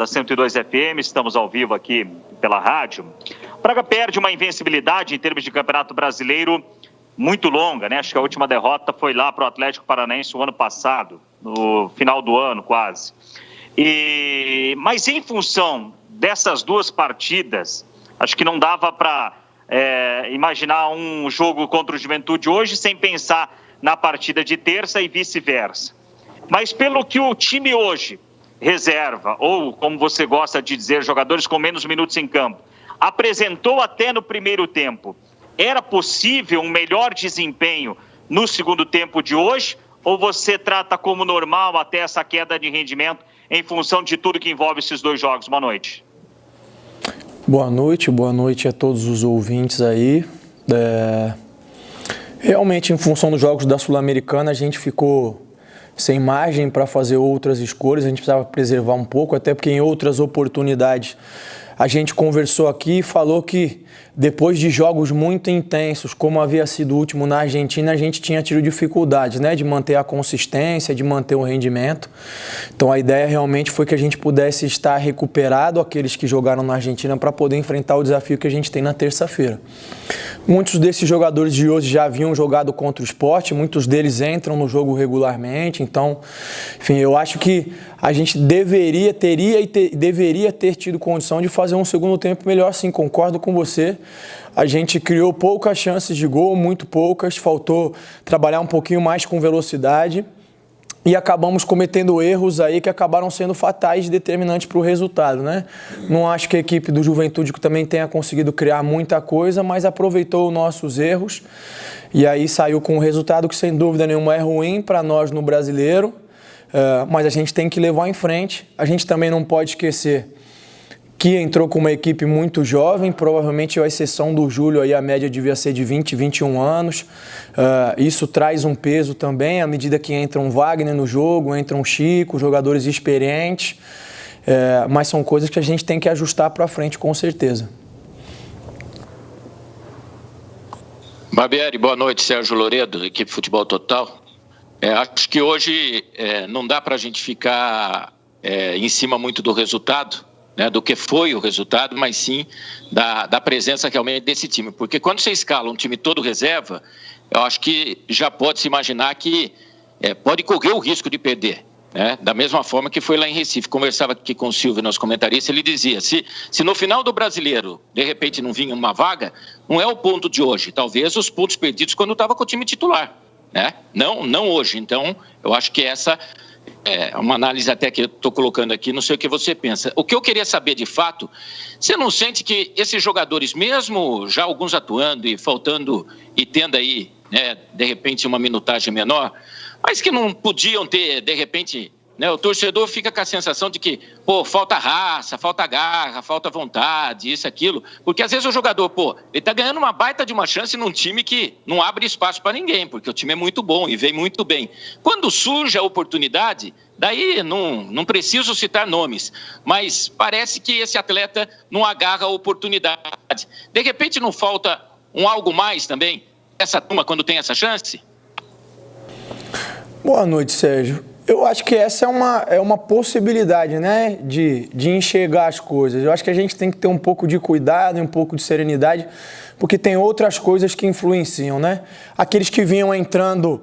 da 102 FM, estamos ao vivo aqui pela rádio. O Braga perde uma invencibilidade em termos de Campeonato Brasileiro muito longa, né? Acho que a última derrota foi lá para o Atlético Paranaense o ano passado, no final do ano quase. Mas em função dessas duas partidas, acho que não dava para imaginar um jogo contra o Juventude hoje sem pensar na partida de terça e vice-versa. Mas pelo que o time hoje reserva, ou como você gosta de dizer, jogadores com menos minutos em campo, apresentou até no primeiro tempo, era possível um melhor desempenho no segundo tempo de hoje? Ou você trata como normal até essa queda de rendimento em função de tudo que envolve esses dois jogos? Boa noite. Boa noite a todos os ouvintes aí. Realmente, em função dos jogos da Sul-Americana, a gente ficou sem margem para fazer outras escolhas, a gente precisava preservar um pouco, até porque em outras oportunidades a gente conversou aqui e falou que depois de jogos muito intensos, como havia sido o último na Argentina, a gente tinha tido dificuldades, né, de manter a consistência, de manter o rendimento. Então a ideia realmente foi que a gente pudesse estar recuperado, aqueles que jogaram na Argentina, para poder enfrentar o desafio que a gente tem na terça-feira. Muitos desses jogadores de hoje já haviam jogado contra o Sport, muitos deles entram no jogo regularmente, então, enfim, eu acho que a gente deveria ter tido condição de fazer um segundo tempo melhor, sim, concordo com você. A gente criou poucas chances de gol, muito poucas, faltou trabalhar um pouquinho mais com velocidade e acabamos cometendo erros aí que acabaram sendo fatais e determinantes para o resultado, né? Não acho que a equipe do Juventude também tenha conseguido criar muita coisa, mas aproveitou os nossos erros e aí saiu com um resultado que sem dúvida nenhuma é ruim para nós no Brasileiro, mas a gente tem que levar em frente. A gente também não pode esquecer que entrou com uma equipe muito jovem, provavelmente a exceção do Júlio, aí a média devia ser de 20, 21 anos. Isso traz um peso também, à medida que entra um Wagner no jogo, entra um Chico, jogadores experientes, mas são coisas que a gente tem que ajustar para frente, com certeza. Barbieri, boa noite, Sérgio Loredo, equipe Futebol Total. Acho que hoje não dá para a gente ficar em cima muito do resultado, né, do que foi o resultado, mas sim da presença realmente desse time. Porque quando você escala um time todo reserva, eu acho que já pode se imaginar que pode correr o risco de perder. Né? Da mesma forma que foi lá em Recife. Conversava aqui com o Silvio, nosso comentarista, ele dizia, se no final do Brasileiro, de repente não vinha uma vaga, não é o ponto de hoje, talvez os pontos perdidos quando estava com o time titular. Né? Não hoje. Então, eu acho que essa é uma análise até que eu estou colocando aqui, não sei o que você pensa. O que eu queria saber de fato, você não sente que esses jogadores, mesmo já alguns atuando e faltando e tendo aí, né, de repente, uma minutagem menor, mas que não podiam ter, de repente, né, o torcedor fica com a sensação de que, falta raça, falta garra, falta vontade, isso, aquilo, porque às vezes o jogador, ele tá ganhando uma baita de uma chance num time que não abre espaço para ninguém, porque o time é muito bom e vem muito bem. Quando surge a oportunidade, daí não preciso citar nomes, mas parece que esse atleta não agarra a oportunidade. De repente não falta um algo mais também, essa turma quando tem essa chance? Boa noite, Sérgio. Eu acho que essa é uma possibilidade, né, de enxergar as coisas. Eu acho que a gente tem que ter um pouco de cuidado e um pouco de serenidade, porque tem outras coisas que influenciam, né? Aqueles que vinham entrando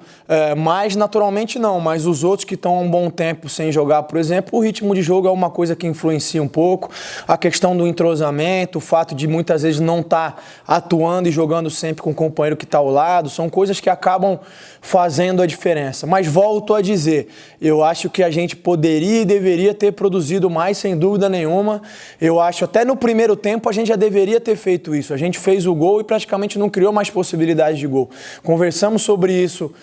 mais naturalmente não, mas os outros que estão há um bom tempo sem jogar, por exemplo, o ritmo de jogo é uma coisa que influencia um pouco, a questão do entrosamento, o fato de muitas vezes não estar atuando e jogando sempre com o companheiro que está ao lado, são coisas que acabam fazendo a diferença. Mas volto a dizer, eu acho que a gente poderia e deveria ter produzido mais, sem dúvida nenhuma. Eu acho, até no primeiro tempo, a gente já deveria ter feito isso. A gente fez o gol e praticamente não criou mais possibilidades de gol. Conversamos sobre isso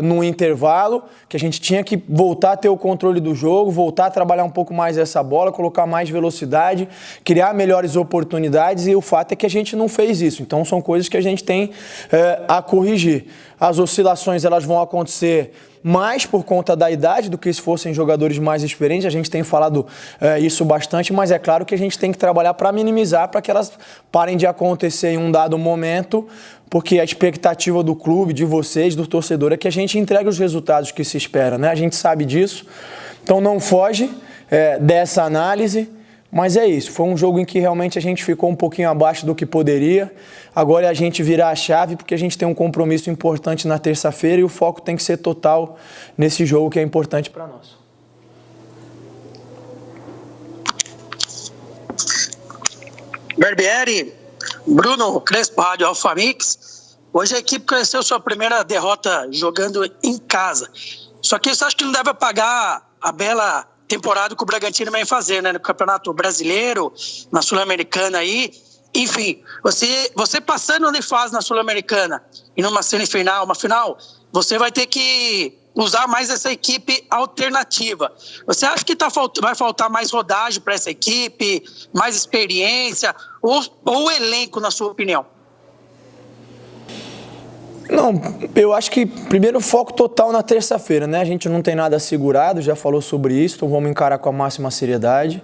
no intervalo, que a gente tinha que voltar a ter o controle do jogo, voltar a trabalhar um pouco mais essa bola, colocar mais velocidade, criar melhores oportunidades, e o fato é que a gente não fez isso. Então são coisas que a gente tem a corrigir. As oscilações elas vão acontecer mais por conta da idade do que se fossem jogadores mais experientes. A gente tem falado isso bastante, mas é claro que a gente tem que trabalhar para minimizar, para que elas parem de acontecer em um dado momento, porque a expectativa do clube, de vocês, do torcedor, é que a gente entregue os resultados que se espera, né? A gente sabe disso, então não foge. dessa análise. Mas é isso, foi um jogo em que realmente a gente ficou um pouquinho abaixo do que poderia. Agora é a gente virar a chave, porque a gente tem um compromisso importante na terça-feira e o foco tem que ser total nesse jogo que é importante para nós. Barbieri, Bruno Crespo, Rádio Alfa Mix. Hoje a equipe conheceu sua primeira derrota jogando em casa. Só que você acha que não deve apagar a bela temporada que o Bragantino vem fazer, né? No Campeonato Brasileiro, na Sul-Americana aí. Enfim, você passando de fase na Sul-Americana e numa semifinal, uma final, você vai ter que usar mais essa equipe alternativa. Você acha que vai faltar mais rodagem para essa equipe, mais experiência, ou o elenco, na sua opinião? Não, eu acho que primeiro foco total na terça-feira, né? A gente não tem nada assegurado, já falou sobre isso, então vamos encarar com a máxima seriedade.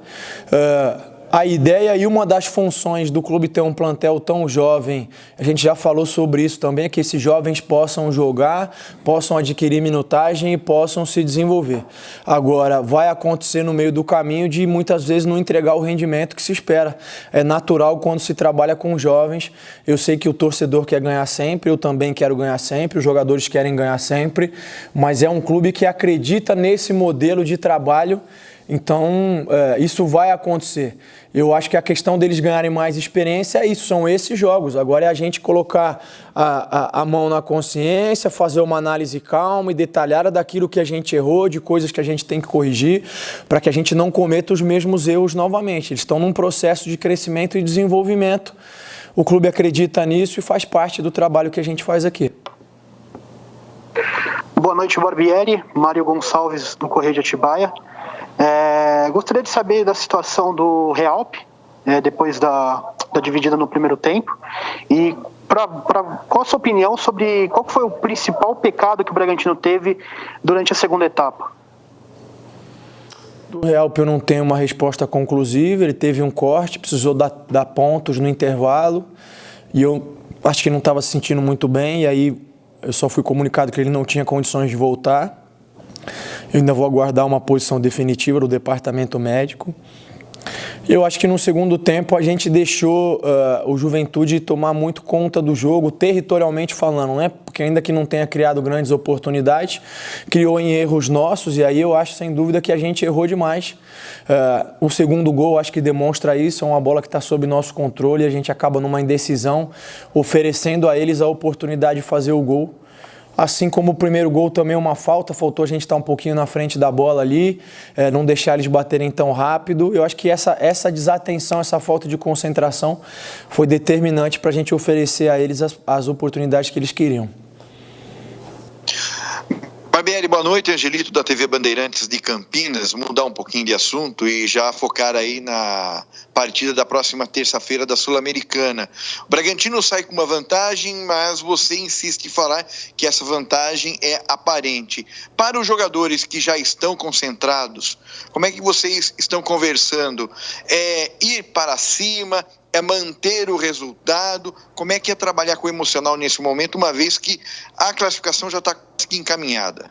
A ideia e uma das funções do clube ter um plantel tão jovem, a gente já falou sobre isso também, é que esses jovens possam jogar, possam adquirir minutagem e possam se desenvolver. Agora, vai acontecer no meio do caminho de muitas vezes não entregar o rendimento que se espera. É natural quando se trabalha com jovens. Eu sei que o torcedor quer ganhar sempre, eu também quero ganhar sempre, os jogadores querem ganhar sempre, mas é um clube que acredita nesse modelo de trabalho. Então, isso vai acontecer. Eu acho que a questão deles ganharem mais experiência é isso, são esses jogos. Agora é a gente colocar a mão na consciência, fazer uma análise calma e detalhada daquilo que a gente errou, de coisas que a gente tem que corrigir, para que a gente não cometa os mesmos erros novamente. Eles estão num processo de crescimento e desenvolvimento. O clube acredita nisso e faz parte do trabalho que a gente faz aqui. Boa noite, Barbieri. Mário Gonçalves, do Correio de Atibaia. Gostaria de saber da situação do Realp, depois da dividida no primeiro tempo, e qual a sua opinião sobre qual foi o principal pecado que o Bragantino teve durante a segunda etapa? Do Realp eu não tenho uma resposta conclusiva, ele teve um corte, precisou dar pontos no intervalo, e eu acho que não estava se sentindo muito bem, e aí eu só fui comunicado que ele não tinha condições de voltar. Eu ainda vou aguardar uma posição definitiva do departamento médico. Eu acho que no segundo tempo a gente deixou o Juventude tomar muito conta do jogo, territorialmente falando, né? Porque ainda que não tenha criado grandes oportunidades, criou em erros nossos, e aí eu acho sem dúvida que a gente errou demais. O segundo gol acho que demonstra isso, é uma bola que está sob nosso controle e a gente acaba numa indecisão, oferecendo a eles a oportunidade de fazer o gol. Assim como o primeiro gol também é uma falta, faltou a gente estar um pouquinho na frente da bola ali, não deixar eles baterem tão rápido. Eu acho que essa desatenção, essa falta de concentração foi determinante para a gente oferecer a eles as oportunidades que eles queriam. Barbieri, boa noite. Angelito, da TV Bandeirantes de Campinas. Mudar um pouquinho de assunto e já focar aí na partida da próxima terça-feira da Sul-Americana. O Bragantino sai com uma vantagem, mas você insiste em falar que essa vantagem é aparente. Para os jogadores que já estão concentrados, como é que vocês estão conversando? É ir para cima? É manter o resultado? Como é que é trabalhar com o emocional nesse momento, uma vez que a classificação já está encaminhada?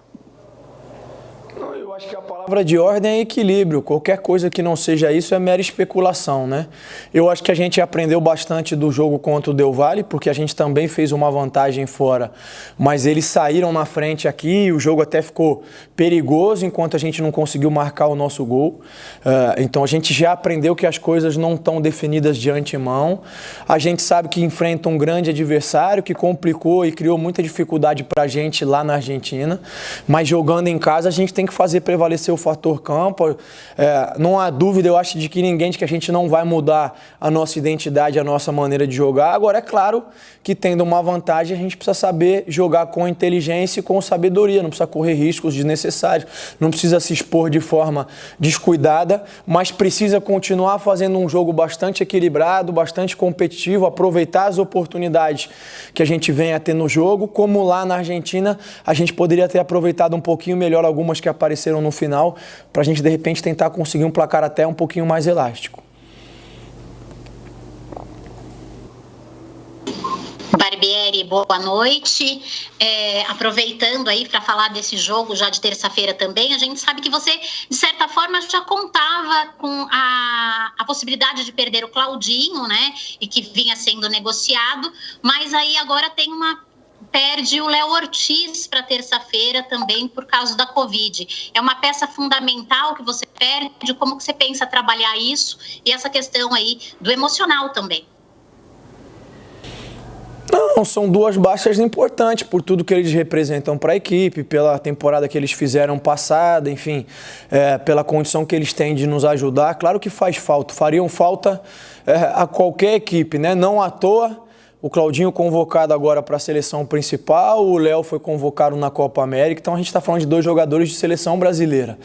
Eu acho que a palavra de ordem é equilíbrio. Qualquer coisa que não seja isso é mera especulação, né? Eu acho que a gente aprendeu bastante do jogo contra o Del Valle, porque a gente também fez uma vantagem fora, mas eles saíram na frente aqui e o jogo até ficou perigoso enquanto a gente não conseguiu marcar o nosso gol. Então a gente já aprendeu que as coisas não estão definidas de antemão. A gente sabe que enfrenta um grande adversário que complicou e criou muita dificuldade para a gente lá na Argentina, mas jogando em casa a gente tem que fazer prevalecer o fator campo. Não há dúvida, eu acho, de que a gente não vai mudar a nossa identidade, a nossa maneira de jogar. Agora, é claro que tendo uma vantagem, a gente precisa saber jogar com inteligência e com sabedoria, não precisa correr riscos desnecessários, não precisa se expor de forma descuidada, mas precisa continuar fazendo um jogo bastante equilibrado, bastante competitivo, aproveitar as oportunidades que a gente vem a ter no jogo, como lá na Argentina a gente poderia ter aproveitado um pouquinho melhor algumas que apareceram no final, para a gente de repente tentar conseguir um placar até um pouquinho mais elástico. Barbieri, boa noite. Aproveitando aí para falar desse jogo já de terça-feira também, a gente sabe que você, de certa forma, já contava com a possibilidade de perder o Claudinho, né? E que vinha sendo negociado, mas aí agora perde o Léo Ortiz para terça-feira também por causa da Covid. É uma peça fundamental que você perde. Como que você pensa trabalhar isso e essa questão aí do emocional também? Não, são duas baixas importantes por tudo que eles representam para a equipe, pela temporada que eles fizeram passada, enfim, pela condição que eles têm de nos ajudar. Claro que faz falta, fariam falta a qualquer equipe, né? Não à toa. O Claudinho convocado agora para a seleção principal, o Léo foi convocado na Copa América, então a gente está falando de 2 jogadores de seleção brasileira.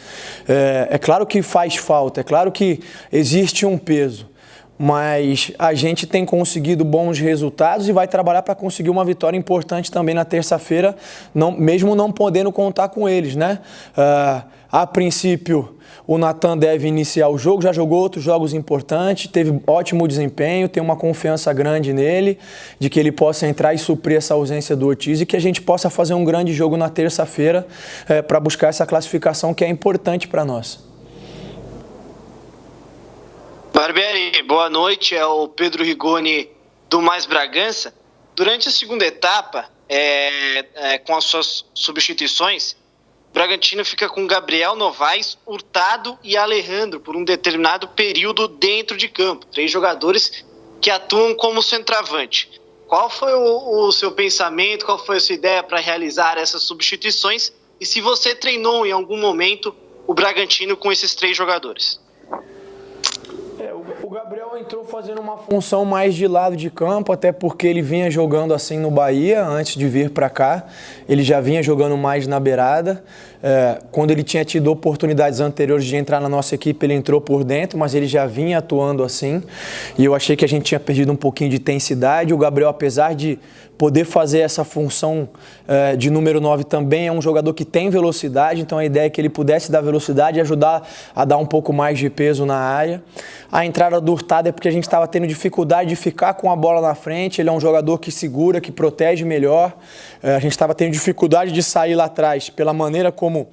É claro que faz falta, é claro que existe um peso, mas a gente tem conseguido bons resultados e vai trabalhar para conseguir uma vitória importante também na terça-feira, mesmo não podendo contar com eles, né? A princípio, o Natan deve iniciar o jogo, já jogou outros jogos importantes, teve ótimo desempenho, tem uma confiança grande nele, de que ele possa entrar e suprir essa ausência do Ortiz e que a gente possa fazer um grande jogo na terça-feira para buscar essa classificação que é importante para nós. Barbieri, boa noite, é o Pedro Rigoni do Mais Bragança. Durante a segunda etapa, com as suas substituições, o Bragantino fica com Gabriel Novaes, Hurtado e Alejandro por um determinado período dentro de campo. 3 jogadores que atuam como centroavante. Qual foi o seu pensamento, qual foi a sua ideia para realizar essas substituições? E se você treinou em algum momento o Bragantino com esses 3 jogadores? O Gabriel entrou fazendo uma função mais de lado de campo, até porque ele vinha jogando assim no Bahia antes de vir para cá. Ele já vinha jogando mais na beirada. Quando ele tinha tido oportunidades anteriores de entrar na nossa equipe, ele entrou por dentro, mas ele já vinha atuando assim. E eu achei que a gente tinha perdido um pouquinho de intensidade. O Gabriel, apesar de poder fazer essa função de número 9 também, é um jogador que tem velocidade, então a ideia é que ele pudesse dar velocidade e ajudar a dar um pouco mais de peso na área. A entrada do Hurtado é porque a gente estava tendo dificuldade de ficar com a bola na frente, ele é um jogador que segura, que protege melhor. A gente estava tendo dificuldade de sair lá atrás pela maneira como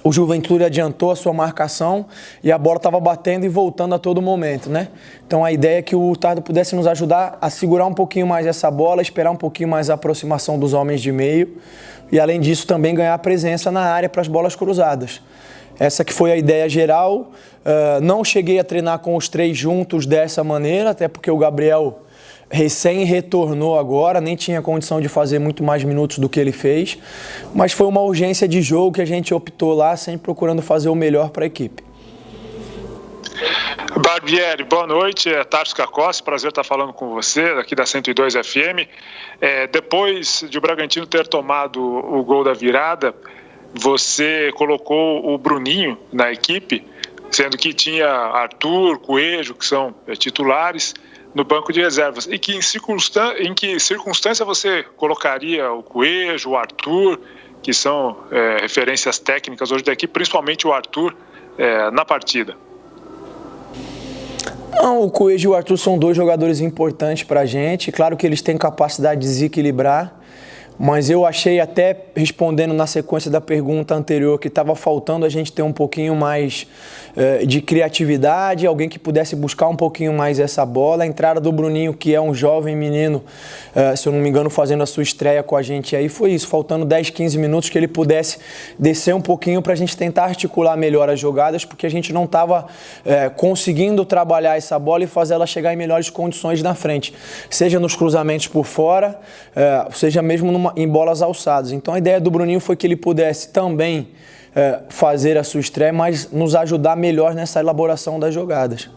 o Juventude adiantou a sua marcação e a bola estava batendo e voltando a todo momento, né? Então a ideia é que o Hurtado pudesse nos ajudar a segurar um pouquinho mais essa bola, esperar um pouquinho mais a aproximação dos homens de meio e, além disso, também ganhar presença na área para as bolas cruzadas. Essa que foi a ideia geral. Não cheguei a treinar com os 3 juntos dessa maneira, até porque o Gabriel recém retornou agora, nem tinha condição de fazer muito mais minutos do que ele fez, mas foi uma urgência de jogo que a gente optou lá, sempre procurando fazer o melhor para a equipe. Barbieri, boa noite, é Tarso Cacossi, prazer estar falando com você, aqui da 102 FM. Depois de o Bragantino ter tomado o gol da virada, você colocou o Bruninho na equipe, sendo que tinha Arthur, Coelho, que são titulares, no banco de reservas. E que em que circunstância você colocaria o Coelho, o Arthur, que são referências técnicas hoje da equipe, principalmente o Arthur, na partida? Não, o Coelho e o Arthur são 2 jogadores importantes para a gente. Claro que eles têm capacidade de desequilibrar, mas eu achei, até respondendo na sequência da pergunta anterior, que estava faltando a gente ter um pouquinho mais de criatividade, alguém que pudesse buscar um pouquinho mais essa bola. A entrada do Bruninho, que é um jovem menino, se eu não me engano, fazendo a sua estreia com a gente aí, foi isso, faltando 10, 15 minutos que ele pudesse descer um pouquinho para a gente tentar articular melhor as jogadas, porque a gente não estava conseguindo trabalhar essa bola e fazer ela chegar em melhores condições na frente, seja nos cruzamentos por fora, seja mesmo em bolas alçadas. Então a ideia do Bruninho foi que ele pudesse também fazer a sua estreia, mas nos ajudar melhor nessa elaboração das jogadas.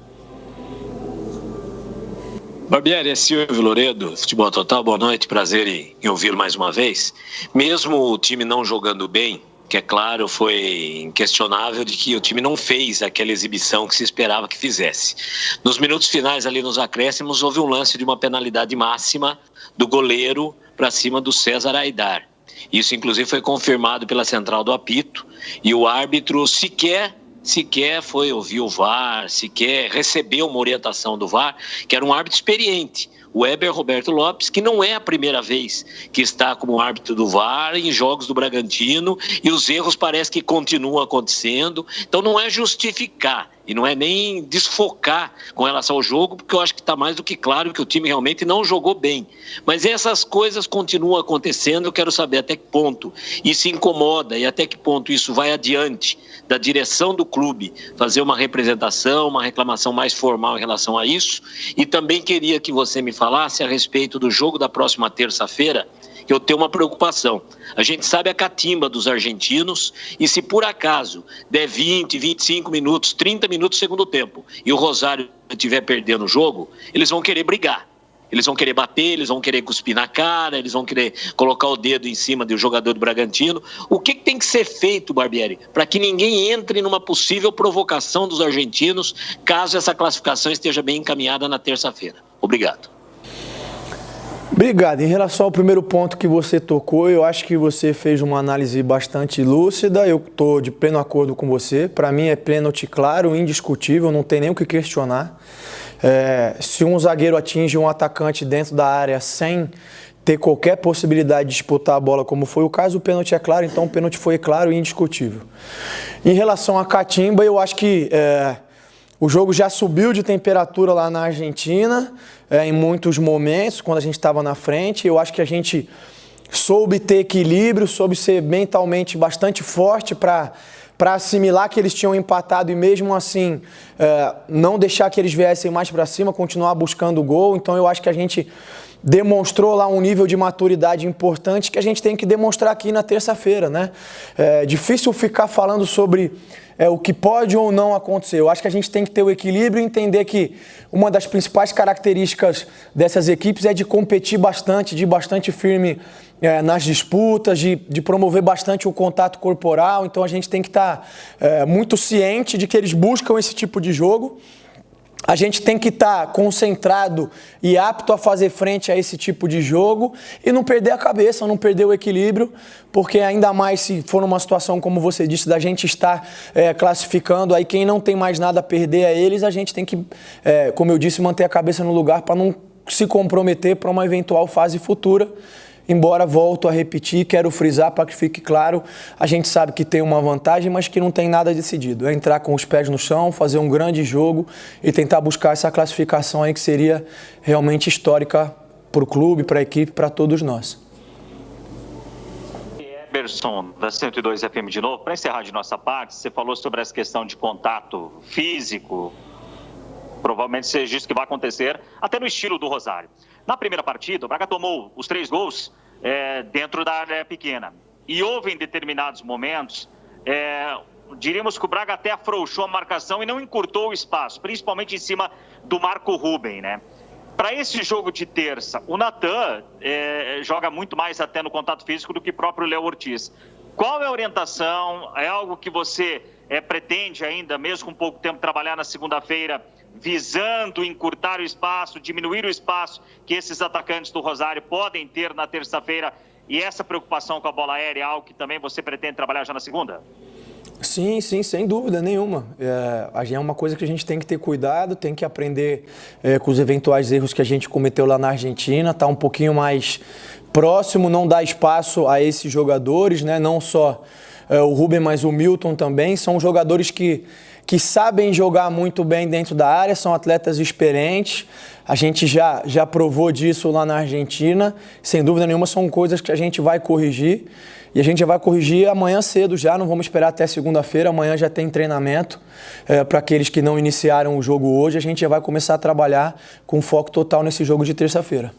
Barbieri, é Silvio Loredo, Futebol Total, boa noite, prazer em ouvi-lo mais uma vez. Mesmo o time não jogando bem, que é claro, foi inquestionável de que o time não fez aquela exibição que se esperava que fizesse. Nos minutos finais, ali nos acréscimos, houve um lance de uma penalidade máxima do goleiro para cima do César Aidar. Isso, inclusive, foi confirmado pela central do apito e o árbitro sequer sequer foi ouvir o VAR, sequer recebeu uma orientação do VAR, que era um árbitro experiente, o Weber Roberto Lopes, que não é a primeira vez que está como árbitro do VAR em jogos do Bragantino, e os erros parece que continuam acontecendo. Então não é justificar e não é nem desfocar com relação ao jogo, porque eu acho que está mais do que claro que o time realmente não jogou bem. Mas essas coisas continuam acontecendo, eu quero saber até que ponto isso incomoda e até que ponto isso vai adiante da direção do clube fazer uma representação, uma reclamação mais formal em relação a isso. E também queria que você me falasse a respeito do jogo da próxima terça-feira, que eu tenho uma preocupação. A gente sabe a catimba dos argentinos, e se por acaso der 20, 25 minutos, 30 minutos no segundo tempo, e o Rosário estiver perdendo o jogo, eles vão querer brigar. Eles vão querer bater, eles vão querer cuspir na cara, eles vão querer colocar o dedo em cima do jogador do Bragantino. O que tem que ser feito, Barbieri, para que ninguém entre numa possível provocação dos argentinos, caso essa classificação esteja bem encaminhada na terça-feira? Obrigado. Obrigado. Em relação ao primeiro ponto que você tocou, eu acho que você fez uma análise bastante lúcida, eu estou de pleno acordo com você. Para mim é pênalti claro, indiscutível, não tem nem o que questionar. Se um zagueiro atinge um atacante dentro da área sem ter qualquer possibilidade de disputar a bola, como foi o caso, o pênalti é claro, então o pênalti foi claro e indiscutível. Em relação à catimba, eu acho que o jogo já subiu de temperatura lá na Argentina, em muitos momentos, quando a gente estava na frente. Eu acho que a gente soube ter equilíbrio, soube ser mentalmente bastante forte para assimilar que eles tinham empatado e mesmo assim não deixar que eles viessem mais para cima, continuar buscando o gol. Então eu acho que a gente demonstrou lá um nível de maturidade importante que a gente tem que demonstrar aqui na terça-feira, né? É difícil ficar falando sobre o que pode ou não acontecer. Eu acho que a gente tem que ter o equilíbrio e entender que uma das principais características dessas equipes é de competir bastante, de ir bastante firme nas disputas, de promover bastante o contato corporal. Então a gente tem que estar muito ciente de que eles buscam esse tipo de jogo. A gente tem que estar concentrado e apto a fazer frente a esse tipo de jogo e não perder a cabeça, não perder o equilíbrio, porque ainda mais se for numa situação, como você disse, da gente estar classificando, aí quem não tem mais nada a perder é eles, a gente tem que, como eu disse, manter a cabeça no lugar para não se comprometer para uma eventual fase futura. Embora, volto a repetir, quero frisar para que fique claro, a gente sabe que tem uma vantagem, mas que não tem nada decidido. É entrar com os pés no chão, fazer um grande jogo e tentar buscar essa classificação aí que seria realmente histórica para o clube, para a equipe, para todos nós. Eberson, da 102 FM de novo, para encerrar de nossa parte, você falou sobre essa questão de contato físico, provavelmente seja isso que vai acontecer, até no estilo do Rosário. Na primeira partida, o Braga tomou os 3 gols dentro da área pequena. E houve em determinados momentos, diríamos que o Braga até afrouxou a marcação e não encurtou o espaço, principalmente em cima do Marco Ruben, né? Para esse jogo de terça, o Natan joga muito mais até no contato físico do que o próprio Léo Ortiz. Qual é a orientação? É algo que você pretende ainda, mesmo com pouco tempo, trabalhar na segunda-feira, visando encurtar o espaço, diminuir o espaço que esses atacantes do Rosário podem ter na terça-feira, e essa preocupação com a bola aérea é algo que também você pretende trabalhar já na segunda? Sim, sem dúvida nenhuma. É uma coisa que a gente tem que ter cuidado, tem que aprender com os eventuais erros que a gente cometeu lá na Argentina, tá um pouquinho mais próximo, não dar espaço a esses jogadores, né? Não só o Ruben, mas o Milton também, são jogadores que sabem jogar muito bem dentro da área, são atletas experientes, a gente já provou disso lá na Argentina, sem dúvida nenhuma são coisas que a gente vai corrigir, e a gente vai corrigir amanhã cedo já, não vamos esperar até segunda-feira, amanhã já tem treinamento, para aqueles que não iniciaram o jogo hoje, a gente já vai começar a trabalhar com foco total nesse jogo de terça-feira.